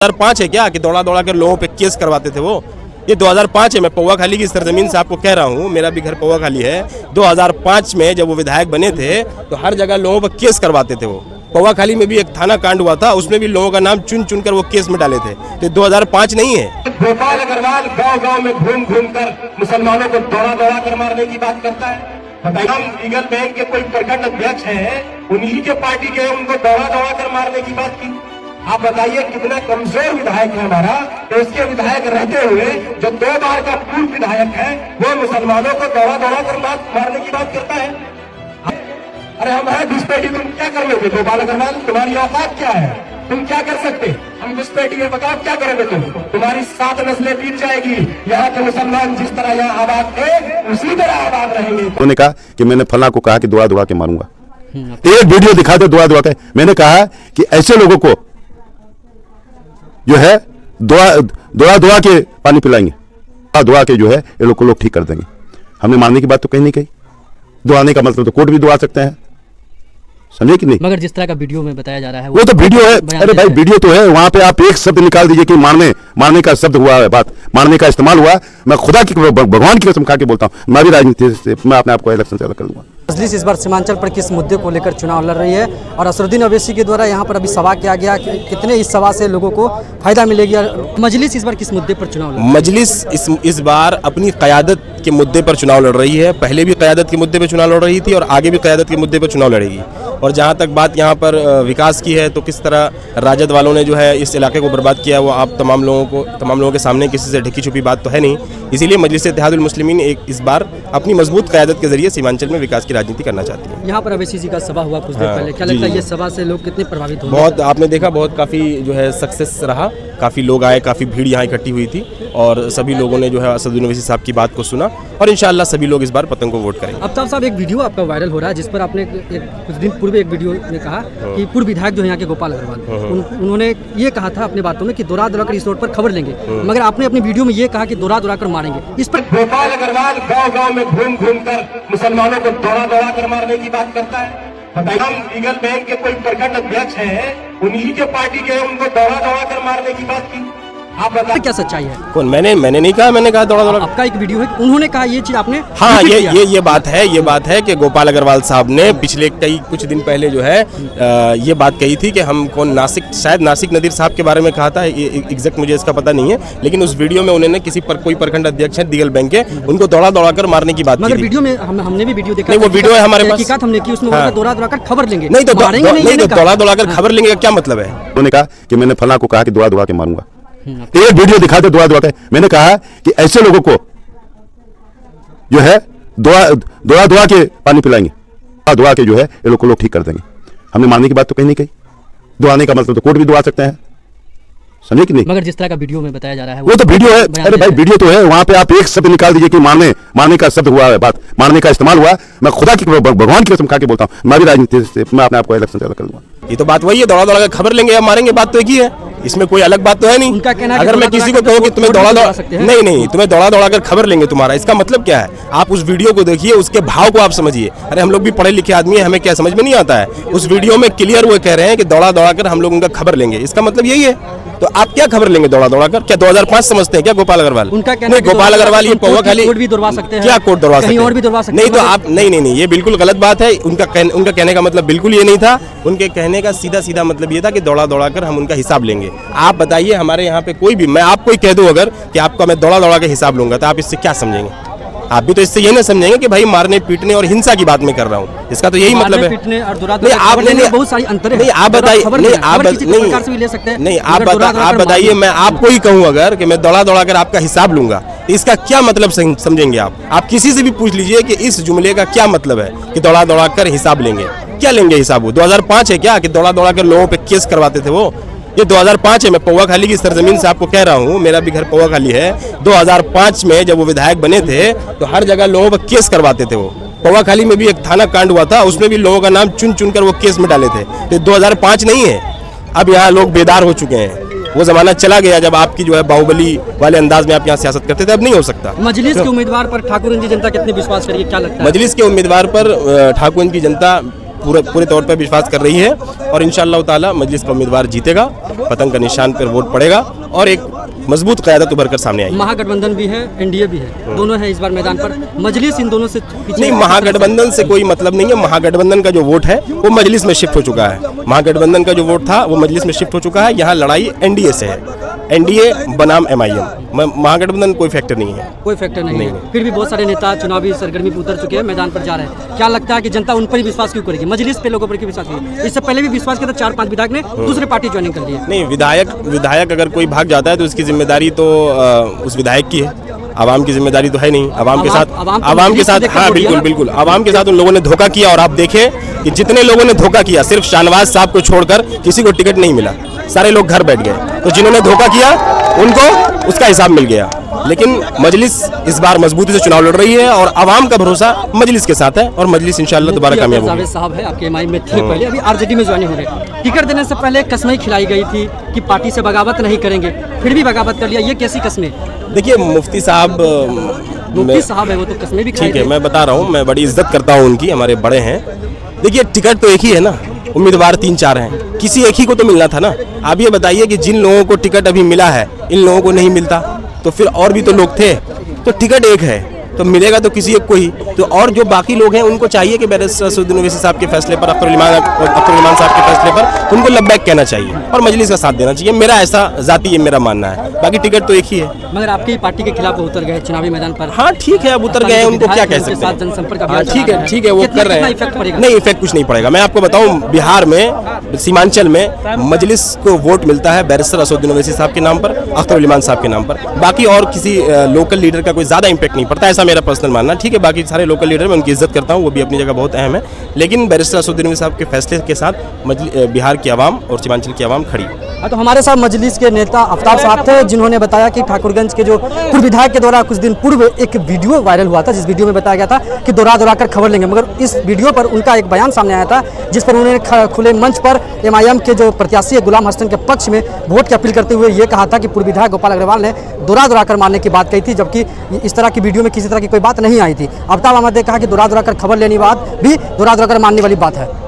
2005 है क्या कि दौड़ा दौड़ा कर लोगों पे केस करवाते थे वो। ये 2005 है। मैं पौवा खाली की सरजमीन से आपको कह रहा हूँ, मेरा भी घर पौवा खाली है। 2005 में जब वो विधायक बने थे तो हर जगह लोगों पर केस करवाते थे वो। पौवा खाली में भी एक थाना कांड हुआ था, उसमें भी लोगों का नाम चुन चुन कर वो केस में डाले थे। तो 2005 नहीं है। गोपाल अग्रवाल गांव-गांव में घूम घूम कर मुसलमानों को दौड़ा दौड़ा कर मारने की बात करता है। हम लीगल बैंक के कोई प्रखंड अध्यक्ष हैं, उन्हीं के पार्टी के उनको दौड़ा दौड़ा कर मारने की बात की। आप बताइए कितना कमजोर विधायक है हमारा। तो इसके विधायक रहते हुए जो 2 बार का पूर्व विधायक है वो मुसलमानों को दौड़ा दौड़ा कर मारने की बात करता है। अरे हम है घुसपैठी, तुम क्या कर लोगे गोपाल अग्रवाल? तुम्हारी औकात क्या है? तुम क्या कर सकते? हम घुसपैठी है, बताओ क्या करोगे तुम? तुम्हारी 7 नस्लें बीत जाएगी। यहाँ के मुसलमान जिस तरह यहाँ आबाद थे उसी तरह आबाद रहेंगे। उन्होंने कहा कि मैंने फला को कहा कि दुआ दुआ के मारूंगा। एक वीडियो दिखा दो दुआ दुआ के। मैंने कहा कि ऐसे लोगों को जो है दुआ दुआ के पानी पिलाएंगे, दुआ के जो है ये लोग को लोग ठीक कर देंगे। हमने मारने की बात तो कहीं नहीं कही। दुआने का मतलब तो कोर्ट भी दुआ सकते हैं, समझे कि नहीं? मगर जिस तरह का वीडियो में बताया जा रहा है वो तो वीडियो है। अरे भाई वीडियो तो है, वहां पे आप एक शब्द निकाल दीजिए कि मारने का शब्द हुआ है, बात मारने का इस्तेमाल हुआ। मैं खुदा की भगवान की कसम खा के बोलता हूँ, मैं भी राजनीति से मैं अपने आप को इलेक्शन से अलग कर दूंगा। मजलिस इस बार सीमांचल पर किस मुद्दे को लेकर चुनाव लड़ रही है और असरुद्दीन अवैसी के द्वारा यहाँ पर अभी सभा किया गया, कितने इस सभा से लोगों को फायदा मिलेगी? मजलिस इस बार किस मुद्दे पर चुनाव लड़ रही है? मजलिस इस बार अपनी क़यादत के मुद्दे पर चुनाव लड़ रही है। पहले भी क़यादत के मुद्दे पर चुनाव लड़ रही थी और आगे भी क़यादत के मुद्दे पर चुनाव लड़ेगी। और जहाँ तक बात यहाँ पर विकास की है तो किस तरह राजद वालों ने जो है इस इलाके को बर्बाद किया, वो आप तमाम लोगों के सामने किसी से ढकी छुपी बात तो है नहीं। इसीलिए मजलिस इत्तेहादुल मुस्लिमीन इस बार अपनी मजबूत क़यादत के जरिए सीमांचल में विकास की राजनीति करना चाहती है। यहाँ पर अवैसी जी का सभा हुआ कुछ देर पहले, क्या लगता है ये सभा से लोग कितने प्रभावित हुए? बहुत आपने देखा, बहुत काफ़ी जो है सक्सेस रहा। काफ़ी लोग आए, काफ़ी भीड़ यहाँ इकट्ठी हुई थी और सभी लोगों ने जो है असदुद्दीन ओवैसी साहब की बात को सुना और इंशाअल्लाह सभी लोग इस बार पतंग को वोट करेंगे। आफ्ताब साहब, एक वीडियो आपका वायरल हो रहा है जिस पर आपने कुछ दिन पूर्व एक वीडियो में कहा कि पूर्व विधायक जो है यहाँ के गोपाल अग्रवाल, उन्होंने ये कहा था अपनी बातों में कि दौड़ा दौड़ा कर इस रोड पर खबर लेंगे, मगर आपने अपनी वीडियो में ये कहा कि दौड़ा दौड़ा कर मारेंगे। इस पर गोपाल अग्रवाल गांव-गांव में घूम घूम कर मुसलमानों को दौड़ा दौड़ा कर मारने की बात करता है। हम लीगल बैंक के कोई प्रखंड अध्यक्ष हैं, उन्हीं के पार्टी के उनको दौड़ा दौड़ा कर मारने की बात की। आप बताइए क्या सच्चाई है? कौन? मैंने नहीं कहा, मैंने कहा दौड़ा दौड़ा। आपका एक वीडियो है, उन्होंने कहा ये चीज आपने। हाँ, ये बात है कि गोपाल अग्रवाल साहब ने पिछले कुछ दिन पहले जो है ये बात कही थी कि हम शायद नासिक नदीर साहब के बारे में कहा था, एग्जैक्ट मुझे इसका पता नहीं है, लेकिन उस वीडियो में उन्होंने कोई प्रखंड अध्यक्ष है लीगल बैंक के, उनको दौड़ा दौड़ा कर मारने की बात की। वीडियो में हमने भी वीडियो देखा, वो वीडियो है हमारे पास, हमने की उसमें दौड़ा दौड़ा कर खबर लेंगे। नहीं तो दौड़ा दौड़ा कर खबर लेंगे का क्या मतलब है? उन्होंने कहा कि मैंने फला को कहा कि दुआ दुआ के मारूंगा। एक वीडियो दिखा दो दुआ दुआ के। मैंने कहा कि ऐसे लोगों को जो है दुआ दुआ के पानी पिलाएंगे, दुआ के जो है ये लोग को लोग ठीक कर देंगे। हमने मारने की बात तो कहीं नहीं कही। दुआने का मतलब तो कोर्ट भी दुआ सकते हैं, समझे कि नहीं? मगर जिस तरह का वीडियो में बताया जा रहा है वो तो वीडियो है। अरे भाई वीडियो तो है, वहां पे आप एक शब्द निकाल दीजिए कि मारने का शब्द हुआ है, बात मारने का इस्तेमाल हुआ। मैं खुदा की भगवान की कसम खा के बोलता हूँ, मैं भी राजनीति से मैं अपने आप को इलेक्शन से अलग कर दूंगा। ये तो बात वही है, दौड़ा दौड़ा कर खबर लेंगे या मारेंगे, बात तो एक ही है, इसमें कोई अलग बात तो है नहीं। उनका कहना है अगर मैं किसी को कहूँ कि तुम्हें तुम्हें दौड़ा दौड़ा कर खबर लेंगे तुम्हारा, इसका मतलब क्या है? आप उस वीडियो को देखिए, उसके भाव को आप समझिए। अरे हम लोग भी पढ़े लिखे आदमी है, हमें क्या समझ में नहीं आता है? उस वीडियो में क्लियर वो कह रहे हैं कि दौड़ा दौड़ा कर हम लोग उनका खबर लेंगे, इसका मतलब यही है। तो आप क्या खबर लेंगे दौड़ा दौड़ा कर? क्या 2005 समझते हैं क्या गोपाल अग्रवाल? उनका कहना है गोपाल अग्रवाल ये पौवा खाली कोर्ट भी दौड़वा सकते हैं, क्या कोर्ट दौड़वा सकते हैं? और भी दौड़वा सकते हैं। नहीं तो आप नहीं, ये बिल्कुल गलत बात है। उनका कहने का मतलब बिल्कुल ये नहीं था। उनके कहने का सीधा मतलब ये था कि दौड़ा दौड़ा कर हम उनका हिसाब लेंगे। आप बताइए, हमारे यहाँ पे कोई भी, मैं आपको ही कह दूं अगर कि आपका मैं दौड़ा दौड़ा के हिसाब लूंगा तो आप इससे क्या समझेंगे? आप भी तो इससे ये ना समझेंगे कि भाई मारने पीटने और हिंसा की बात मैं कर रहा हूँ, इसका तो यही मतलब है। नहीं, आप बहुत सारी अंतर है। नहीं, आप बताइए, आप बताइए, मैं आपको ही कहूँ अगर कि मैं दौड़ा दौड़ा कर आपका हिसाब लूंगा, इसका क्या मतलब समझेंगे आप किसी से भी पूछ लीजिए कि इस जुमले का क्या मतलब है कि दौड़ा दौड़ा कर हिसाब लेंगे। क्या लेंगे हिसाब? वो 2005 है क्या कि दौड़ा दौड़ा कर लोगों पे केस करवाते थे वो? ये 2005 है। मैं पौवा खाली की सरजमीन से आपको कह रहा हूँ, मेरा भी घर पौवा खाली है। 2005 में जब वो विधायक बने थे तो हर जगह लोगों पर केस करवाते थे वो। पौवा खाली में भी एक थाना कांड हुआ था, उसमें भी लोगों का नाम चुन चुन कर वो केस में डाले थे। तो 2005 नहीं है। अब यहाँ लोग बेदार हो चुके हैं। वो जमाना चला गया जब आपकी जो है बाहुबली वाले अंदाज में आप यहाँ सियासत करते थे, अब नहीं हो सकता। मजलिस के उम्मीदवार पर ठाकुर की जनता कितने विश्वास करेगी, क्या लगता है? मजलिस के उम्मीदवार पर ठाकुर की जनता पूरे तौर पर विश्वास कर रही है और इंशाअल्लाह ताला मजलिस का उम्मीदवार जीतेगा, पतंग का निशान पर वोट पड़ेगा और एक मजबूत क़यादत उभर कर सामने आई। महागठबंधन भी है, एनडीए भी है, दोनों है इस बार मैदान पर। मजलिस इन दोनों से पीछे नहीं, महागठबंधन से कोई मतलब नहीं है। महागठबंधन का जो वोट है वो मजलिस में शिफ्ट हो चुका है। महागठबंधन का जो वोट था वो मजलिस में शिफ्ट हो चुका है। यहाँ लड़ाई एनडीए से है, एनडीए बनाम एमआईएम। महागठबंधन कोई फैक्टर नहीं है, कोई फैक्टर नहीं है। फिर भी बहुत सारे नेता चुनावी सरगर्मी पर उतर चुके हैं, मैदान पर जा रहे हैं। क्या लगता है कि जनता उन पर ही विश्वास क्यों करेगी, मजलिस पे लोगों पर क्यों विश्वास करेगी? इससे पहले भी विश्वास किया था, 4-5 विधायक ने दूसरे पार्टी ज्वाइनिंग कर ली है। नहीं, विधायक अगर कोई भाग जाता है तो उसकी जिम्मेदारी तो उस विधायक की है, आवाम की जिम्मेदारी तो है नहीं। आवाम के साथ हाँ बिल्कुल आवाम के साथ उन लोगों ने धोखा किया। और आप देखें कि जितने लोगों ने धोखा किया, सिर्फ शाहनवाज साहब को छोड़कर किसी को टिकट नहीं मिला, सारे लोग घर बैठ गए। तो जिन्होंने धोखा किया उनको उसका हिसाब मिल गया। लेकिन मजलिस इस बार मजबूती से चुनाव लड़ रही है और आवाम का भरोसा मजलिस के साथ है और मजलिस इंशाअल्लाह दोबारा कामयाब होगी। साहब है आपके एमआई में थे पहले, अभी आरजेडी में ज्वाइन हो गए। टिकट देने से पहले कसमें खिलाई गई थी कि पार्टी से बगावत नहीं करेंगे, फिर भी बगावत कर लिया। ये कैसी कसमें? देखिए, मुफ्ती साहब है, वो तो कसमें भी ठीक है, मैं बता रहा हूँ, मैं बड़ी इज्जत करता हूँ उनकी, हमारे बड़े हैं। देखिए, टिकट तो एक ही है ना, उम्मीदवार 3-4 हैं, किसी एक ही को तो मिलना था ना। आप ये बताइए कि जिन लोगों को टिकट अभी मिला है, इन लोगों को नहीं मिलता, तो फिर और भी तो लोग थे। तो टिकट एक है तो मिलेगा तो किसी एक को ही। तो और जो बाकी लोग हैं उनको चाहिए कि बैरिस्टर असदुद्दीन ओवैसी साहब के फैसले पर, अख्तर उल साहब के फैसले पर उनको लब्बैक कहना चाहिए और मजलिस का साथ देना चाहिए। मेरा ऐसा जाती है, मेरा मानना है। बाकी टिकट तो एक ही है। मगर आपकी पार्टी के खिलाफ उतर गए चुनावी मैदान पर। हाँ ठीक है, अब उतर गए, उनको क्या कह सकते हैं। जनसंपर्क ठीक है, वो कर रहे हैं। नहीं, इफेक्ट कुछ नहीं पड़ेगा। मैं आपको बताऊं, बिहार में, सीमांचल में मजलिस को वोट मिलता है बैरिस्टर असदुद्दीन ओवैसी साहब के नाम पर, अख्तर उल साहब के नाम पर। बाकी और किसी लोकल लीडर का कोई ज्यादा इंपैक्ट नहीं पड़ता, ऐसा मेरा पर्सनल मानना। ठीक है, बाकी सारे लोकल लीडर मैं उनकी इज्जत करता हूँ, वो भी अपनी जगह बहुत अहम है। लेकिन बैरिस्टर असदुद्दीन ओवैसी साहब के फैसले के साथ बिहार की आवाम और सीमांचल की आवाम खड़ी। तो हमारे साथ मजलिस के नेता आफ्ताब साहब थे, जिन्होंने बताया कि ठाकुरगंज के जो पूर्व विधायक के द्वारा कुछ दिन पूर्व एक वीडियो वायरल हुआ था, जिस वीडियो में बताया गया था कि दोहरा कर खबर लेंगे। मगर इस वीडियो पर उनका एक बयान सामने आया था, जिस पर उन्होंने खुले मंच पर एमआईएम के जो प्रत्याशी है गुलाम हसन के पक्ष में वोट की अपील करते हुए ये कहा था कि पूर्व विधायक गोपाल अग्रवाल ने दोहरा कर मारने की बात कही थी, जबकि इस तरह की वीडियो में किसी तरह की कोई बात नहीं आई थी। आफ्ताब अहमद ने कहा कि दोहरा कर खबर लेने के बाद भी दोहरा कर मारने वाली बात है।